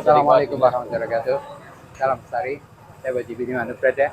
Assalamualaikum warahmatullahi wabarakatuh. Salam Bestari. Saya Baji Bini Manubrada.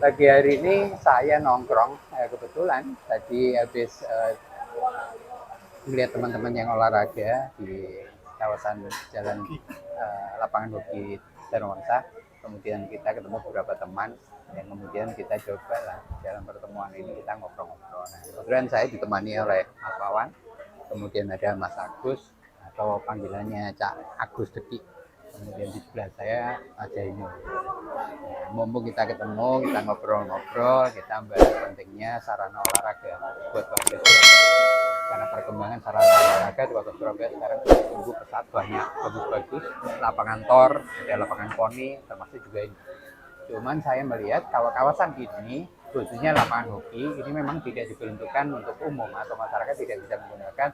Pagi hari ini saya nongkrong. Kebetulan tadi habis melihat teman-teman yang olahraga di kawasan jalan lapangan hoki Darmawangsa. Kemudian kita ketemu beberapa teman yang kemudian kita coba lah dalam pertemuan ini kita ngobrol-ngobrol. Nah, kebetulan saya ditemani oleh Mas Wawan, kemudian ada Mas Agus atau panggilannya Cak Agus Deki. Kemudian di sebelah saya ada ini. Mumpung kita ketemu, kita ngobrol-ngobrol, kita bahas pentingnya sarana olahraga buat warga Surabaya. Karena perkembangan sarana olahraga di Kota Surabaya sekarang tumbuh pesat, banyak bagus-bagus. Lapangan tor, ada lapangan poni, termasuk juga ini. Cuman saya melihat kalau kawasan ini, khususnya lapangan hoki, ini memang tidak diperuntukkan untuk umum atau masyarakat tidak bisa menggunakan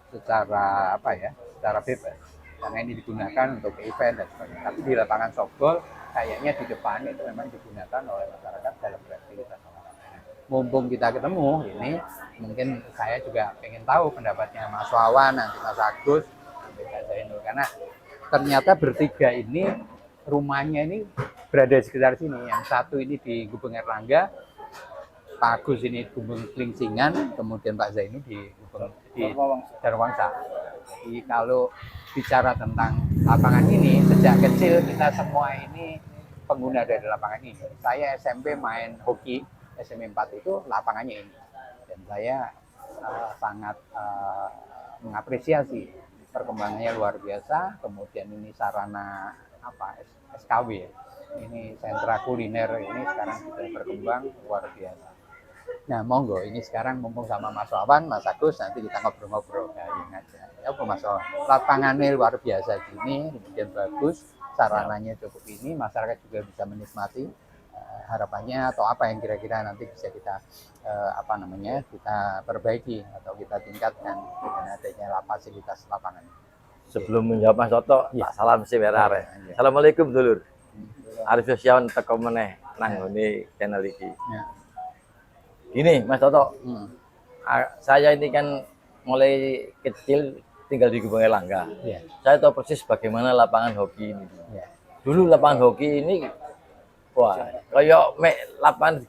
secara bebas. Karena ini digunakan untuk event dan sebagainya. Tapi di lapangan softball kayaknya di depan itu memang digunakan oleh masyarakat dalam beraktivitas olahraga. Mumpung kita ketemu ini, mungkin saya juga ingin tahu pendapatnya Mas Wawan, nanti Mas Agus, nanti Kak Zainul. Karena ternyata bertiga ini rumahnya ini berada di sekitar sini. Yang satu ini di Gubeng Erlangga, Pak Agus ini di Gubeng Klingsingan, kemudian Pak Zainul di Darmawangsa. Jadi kalau bicara tentang lapangan ini, sejak kecil kita semua ini pengguna dari lapangan ini. Saya SMP main hoki, SMP 4 itu lapangannya ini. Dan saya sangat mengapresiasi perkembangannya luar biasa. Kemudian ini sarana SKW ya. Ini sentra kuliner ini sekarang sudah berkembang luar biasa. Nah, monggo ini sekarang mumpung sama Mas Wawan, Mas Agus, nanti kita ngobrol-ngobrol kayak aja. Ya, Mas Wawan, lapangannya luar biasa gini, kemudian bagus, sarananya cukup ini, masyarakat juga bisa menikmati. Harapannya atau apa yang kira-kira nanti bisa kita kita perbaiki atau kita tingkatkan dengan adanya fasilitas lapangan. Sebelum menjawab Mas Toto, ya. Salam sih berare. Ya. Assalamualaikum dulur. Arif Sosiawan teko meneh nang ngene channel iki. Ya. Gini Mas Toto, saya ini kan mulai kecil tinggal di Gubeng Erlangga. Yeah. Saya tahu persis bagaimana lapangan hoki ini. Yeah. Dulu lapangan hoki ini, wah, kayak lapangan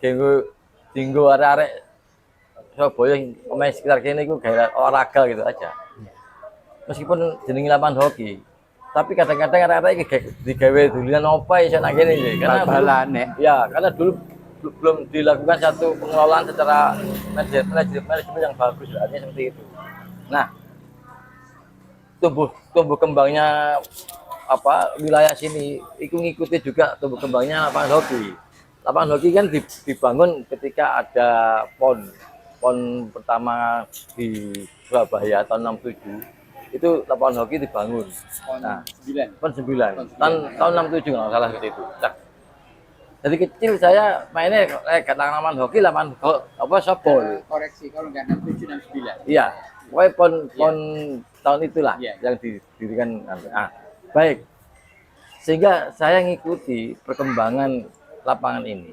dinggo arek-arek Surabaya pemain sekitar kene iku gaya olahraga gitu aja. Yeah. Meskipun jenenge lapangan hoki, tapi kadang-kadang arek-arek iki digawe dulinan apa iso nang kene iki. Karena balane. Ya, karena dulu belum dilakukan satu pengelolaan secara manajemen yang bagus, artinya seperti itu. Nah, tumbuh kembangnya wilayah sini itu ngikuti juga tumbuh kembangnya lapangan hoki. Lapangan hoki kan dibangun ketika ada PON pertama di Surabaya tahun 67. Itu lapangan hoki dibangun. PON 9. Tahun 67 nggak salah seperti itu. Nah, dari kecil saya mainnya lapangan hoki, softball. Koreksi kalau nggak 67 dan 9. Iya, pokoknya pon tahun itulah yang didirikan. Baik, sehingga saya ngikuti perkembangan lapangan ini.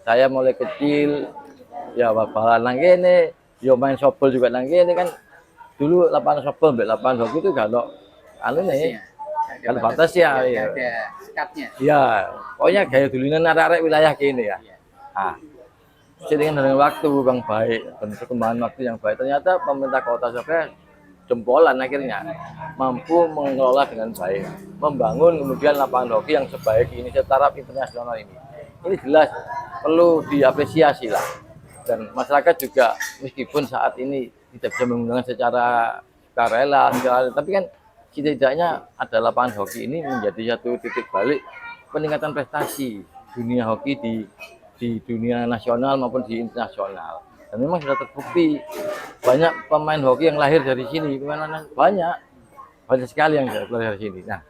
Saya mulai kecil, ya babalan nang kene, ya main softball juga nang kene kan. Dulu lapangan softball, lapangan hoki itu kalau kalau batas ya, ada sekatnya. Ya, pokoknya gaya dulinan arek-arek wilayah kini ya. Nah, dengan waktu bang baik dan perkembangan waktu yang baik, ternyata pemerintah Kota Surabaya jempolan akhirnya mampu mengelola dengan baik, membangun kemudian lapangan hoki yang sebaik ini secara internasional ini. Ini jelas perlu diapresiasi lah. Dan masyarakat juga meskipun saat ini tidak bisa menggunakan secara sukarela, tapi kan setidaknya ada lapangan hoki ini menjadi satu titik balik peningkatan prestasi dunia hoki di dunia nasional maupun di internasional. Dan memang sudah terbukti banyak pemain hoki yang lahir dari sini, banyak. banyak sekali yang saya pelajari dari sini. Nah,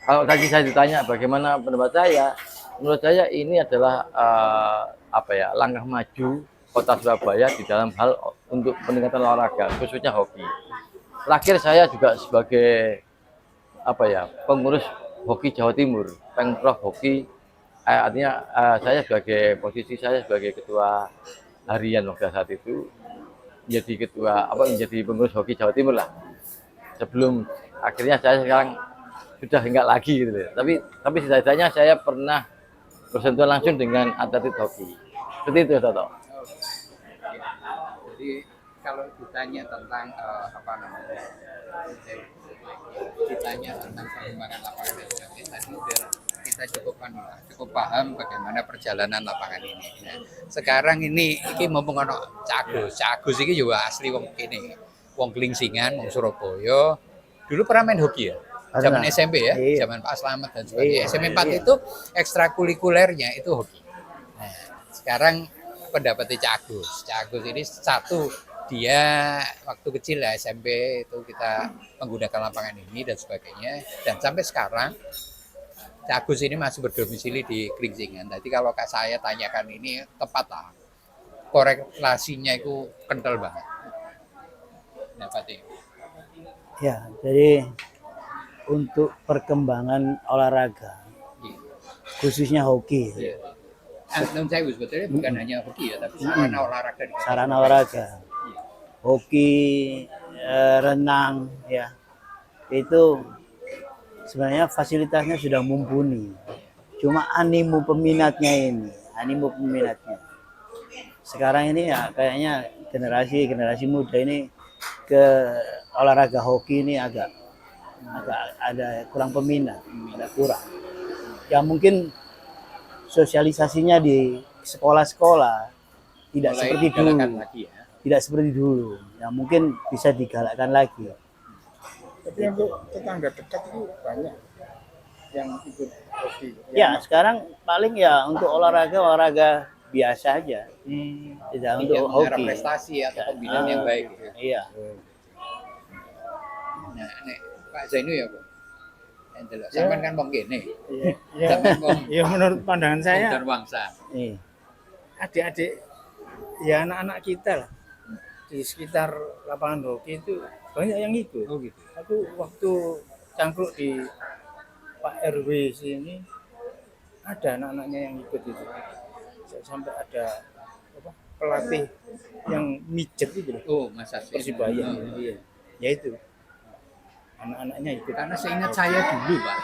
kalau tadi saya ditanya bagaimana pendapat saya, menurut saya ini adalah langkah maju Kota Surabaya di dalam hal untuk peningkatan olahraga, khususnya hoki. Terakhir saya juga sebagai pengurus hoki Jawa Timur, Pengprov Hoki, artinya posisi saya sebagai ketua harian pada saat itu menjadi pengurus hoki Jawa Timur lah. Sebelum akhirnya saya sekarang sudah enggak lagi gitu. Tapi setidaknya saya pernah bersentuhan langsung dengan atlet hoki. Seperti itu, Toto. Jadi kalau ditanya tentang perkembangan lapangan dan sebagainya, tadi kita cukup paham bagaimana perjalanan lapangan ini. Nah, sekarang ini mumpung ono Cagus ini juga asli wong kene, wong Glingsingan, wong Surabaya. Dulu pernah main hoki ya? Zaman SMP ya, iya. Zaman Pak Slamet dan sebagainya. SMP 4 itu ekstrakurikulernya itu hoki. Nah, sekarang pendapatnya Cagus ini satu, dia waktu kecil ya SMP itu kita menggunakan lapangan ini dan sebagainya, dan sampai sekarang Cagus ini masih berdomisili di Glingsingan. Jadi kalau saya tanyakan ini tepat lah, korelasinya itu kental banget. Dapatnya. Ya, jadi untuk perkembangan olahraga, khususnya hoki. Iya. Dan saya sebetulnya bukan hanya hoki ya, tapi sarana olahraga. Sarana olahraga, hoki, renang, ya, itu sebenarnya fasilitasnya sudah mumpuni. Cuma animo peminatnya. Sekarang ini ya kayaknya generasi muda ini ke olahraga hoki ini agak ada kurang peminat, ada kurang. Ya mungkin sosialisasinya di sekolah-sekolah tidak seperti dulu. Tidak seperti dulu. Ya mungkin bisa digalakkan lagi. Tapi untuk tetangga dekat itu banyak yang ikut hoki. Ya, sekarang paling ya untuk olahraga biasa aja. Tidak untuk hoki. Prestasi atau pembinaan yang baik. Iya. Nah, Pak Zainu ya, Bu. Sampeyan kan wong kene. Ya menurut pandangan saya, Wangsa. adik-adik ya anak-anak kita lah di sekitar lapangan hoki itu banyak yang ikut. Oh gitu. Aku waktu cangkruk di Pak RW sini ada anak-anaknya yang ikut itu. Sampai ada pelatih yang mijet itu. Oh, Mas Asfi. Persibaya. Iya. Ya itu. Anak-anaknya ikut. Karena seingat saya dulu, Pak.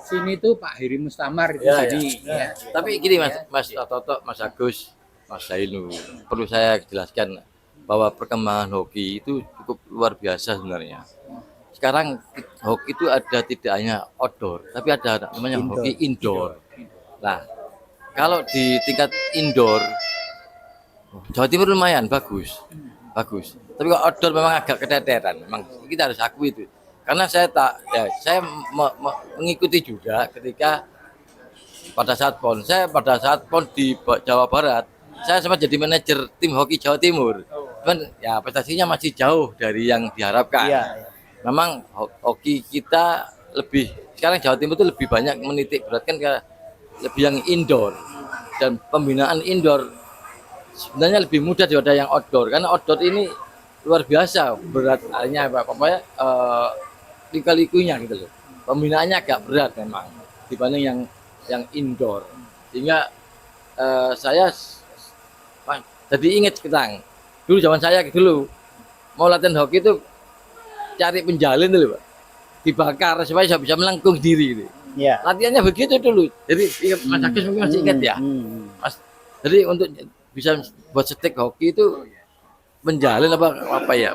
Sini tuh Pak Heri Mustamar itu Ya, jadi. ya. Tapi gini Mas Toto, Mas Agus, Mas Zainu, perlu saya jelaskan bahwa perkembangan hoki itu cukup luar biasa sebenarnya. Sekarang hoki itu tidak hanya outdoor, tapi ada namanya hoki indoor. Nah, kalau di tingkat indoor, Jawa Timur lumayan bagus. Tapi kalau outdoor memang agak keteteran. Memang kita harus akui itu. Karena saya mengikuti juga ketika pada saat PON di Jawa Barat, saya sempat jadi manajer tim hoki Jawa Timur. Cuman ya prestasinya masih jauh dari yang diharapkan. Iya. Memang hoki kita sekarang Jawa Timur itu lebih banyak menitik beratkan ke lebih yang indoor, dan pembinaan indoor sebenarnya lebih mudah daripada yang outdoor, karena outdoor ini luar biasa beratnya lika-likunya gitu loh. Pembinaannya agak berat memang dibanding yang indoor, sehingga saya jadi ingat sekarang dulu zaman saya dulu mau latihan hoki itu cari penjalin dulu, Pak, dibakar supaya saya bisa melengkung diri gitu. Ya. Latihannya begitu dulu. Jadi Mas Agus mungkin masih ingat ya. Mas, jadi untuk bisa buat stek hoki itu penjalin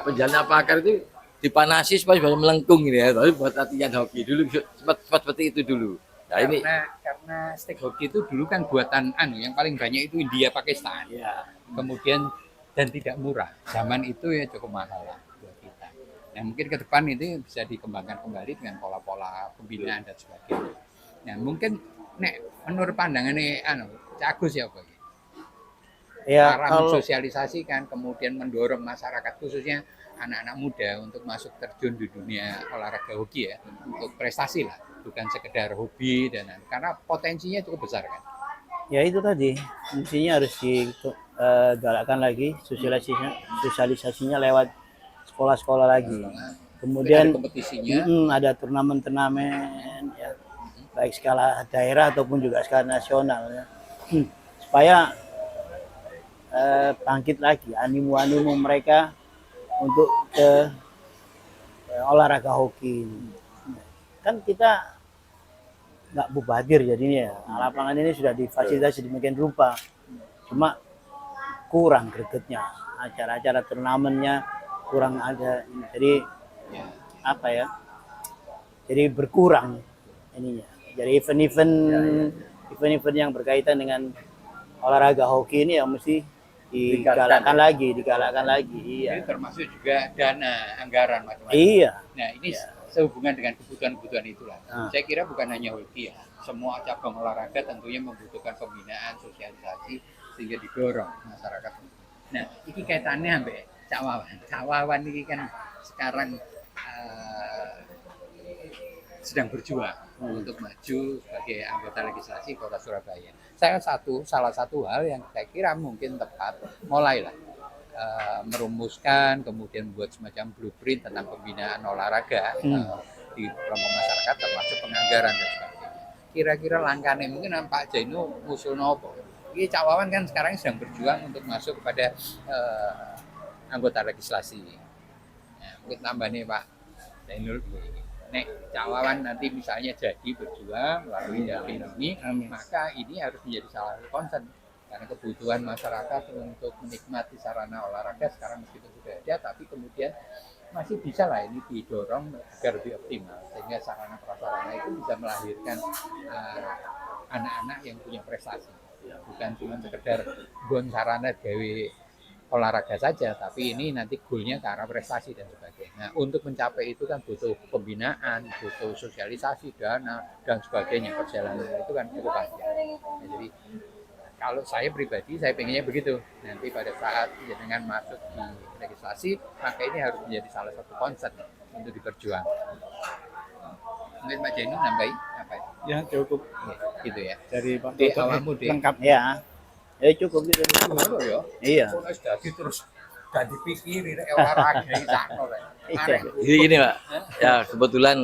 penjalin akar itu dipanasi supaya bisa melengkung gitu ya. Tapi buat latihan hoki dulu sempat seperti itu dulu. Nah, karena stek hoki itu dulu kan buatan yang paling banyak itu India Pakistan. ya. Kemudian dan tidak murah. Zaman itu ya cukup mahal lah buat kita. Nah, mungkin ke depan itu bisa dikembangkan kembali dengan pola-pola pembinaan dan sebagainya. Nah, mungkin menurut pandangan Cagus ya, Pak. Ya, Cara mensosialisasikan, kemudian mendorong masyarakat khususnya anak-anak muda untuk masuk terjun di dunia olahraga hoki ya, untuk prestasi lah, bukan sekedar hobi karena potensinya cukup besar kan. Ya itu tadi, mestinya harus digalakkan lagi sosialisasinya lewat sekolah-sekolah lagi. Kemudian ada kompetisinya, ada turnamen-turnamen ya, baik skala daerah ataupun juga skala nasional ya. Supaya bangkit lagi animo mereka untuk ke olahraga hoki ini. Kan kita nggak mubadir jadinya, lapangan ini sudah difasilitasi demikian rupa, cuma kurang gregetnya, acara-acara turnamennya kurang ada, jadi apa ya, jadi berkurang ininya. Jadi event-event yang berkaitan dengan olahraga hoki ini yang mesti digalakkan lagi. Iya. Ini termasuk juga dana anggaran macam-macam. Iya. Nah ini sehubungan dengan kebutuhan-kebutuhan itulah. Saya kira bukan hanya hoki ya, semua cabang olahraga tentunya membutuhkan pembinaan, sosialisasi sehingga didorong masyarakat. Nah ini kaitannya sampai Cak Wawan. Cak Wawan ini kan sekarang sedang berjuang untuk maju sebagai anggota legislasi Kota Surabaya. Salah satu hal yang saya kira mungkin tepat, mulailah merumuskan, kemudian membuat semacam blueprint tentang pembinaan olahraga di kelompok masyarakat, termasuk penganggaran dan sebagainya. Kira-kira langkahnya mungkin Pak Jainu musul nopo. Ini Cak Wawan kan sekarang sedang berjuang untuk masuk kepada anggota legislasi. Nah, mungkin tambah nih Pak Jainul. Nek Cak Wawan nanti misalnya jadi berjuang melalui jalur ini, maka ini harus menjadi salah satu concern. Karena kebutuhan masyarakat untuk menikmati sarana olahraga sekarang meskipun sudah ada, tapi kemudian masih bisa lah ini didorong agar lebih optimal. Sehingga sarana prasarana itu bisa melahirkan anak-anak yang punya prestasi. Bukan cuma sekedar gon sarana gawe olahraga saja, tapi ini nanti goalnya ke arah prestasi dan sebagainya. Nah, untuk mencapai itu kan butuh pembinaan, butuh sosialisasi, dana, dan sebagainya. Perjalanan itu kan cukup panjang. Nah, jadi kalau saya pribadi, saya pengennya begitu. Nanti pada saat dengan masuk di legislasi, maka ini harus menjadi salah satu concern untuk diperjuangkan. Mungkin Pak Jainu nambahin apa ya? Ya cukup. Ya, gitu ya. Dari Pak Di Toto awalmu deh. lengkap. Ya cukup gitu. Iya. Terus gak dipikiri olahraga iki sakno rek. Jadi gini Pak, ya kebetulan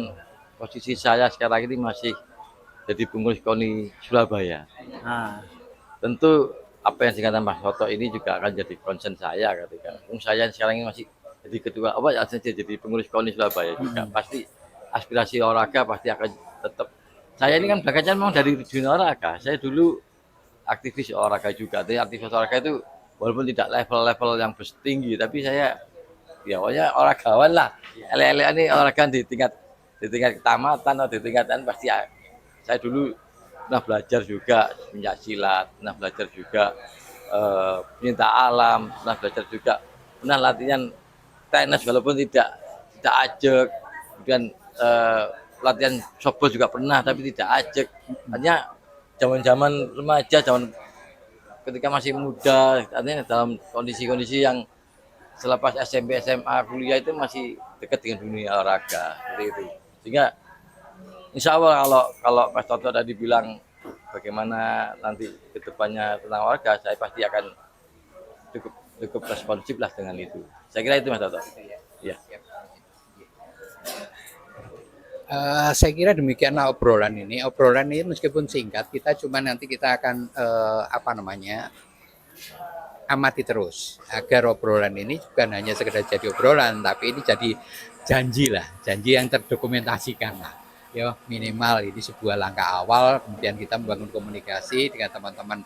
posisi saya sekarang ini masih jadi pengurus KONI Surabaya. Nah, Tentu apa yang dikatakan Mas Soto ini juga akan jadi concern saya ketika saya sekarang ini masih jadi ketua jadi pengurus KONI Surabaya juga. Pasti aspirasi olahraga pasti akan tetap. Saya ini kan belakangan memang dari dunia olahraga. Saya dulu aktivis olahraga juga. Jadi aktivis olahraga itu walaupun tidak level-level yang tinggi, tapi saya ya pokoknya olahragawan lah. Ele-ele ini olahraga di tingkat kecamatan atau di tingkatan pasti saya dulu pernah belajar juga pencak silat, pernah belajar juga pecinta alam, pernah belajar juga pernah latihan tenis walaupun tidak ajak, kemudian latihan softball juga pernah tapi tidak ajak. Hanya zaman remaja, ketika masih muda, artinya dalam kondisi-kondisi yang selepas SMP, SMA, kuliah itu masih dekat dengan dunia olahraga seperti itu. Sehingga insya Allah kalau Pak Toto tadi bilang bagaimana nanti kedepannya tentang olahraga, saya pasti akan cukup responsif lah dengan itu. Saya kira itu Mas Toto. Ya. Saya kira demikianlah obrolan ini. Obrolan ini meskipun singkat, nanti kita akan amati terus agar obrolan ini bukan hanya sekedar jadi obrolan, tapi ini jadi janji yang terdokumentasikan lah. Ya minimal ini sebuah langkah awal, kemudian kita membangun komunikasi dengan teman-teman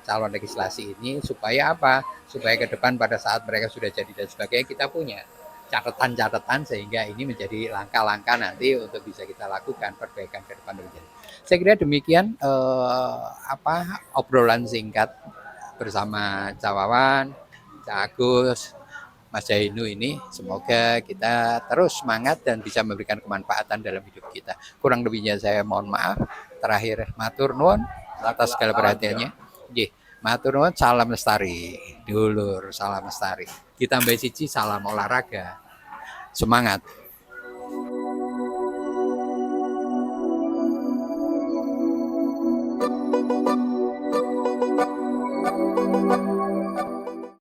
calon legislasi ini supaya apa? Supaya ke depan pada saat mereka sudah jadi dan sebagainya kita punya catatan-catatan sehingga ini menjadi langkah-langkah nanti untuk bisa kita lakukan perbaikan ke depan. Saya kira demikian obrolan singkat bersama Cak Wawan, Cak Agus, Mas Jainu ini. Semoga kita terus semangat dan bisa memberikan kemanfaatan dalam hidup kita. Kurang lebihnya saya mohon maaf. Terakhir matur nuwun atas segala perhatiannya. Matur nuwun, salam lestari. Dulur, salam lestari. Ditambah siji salam olahraga. Semangat.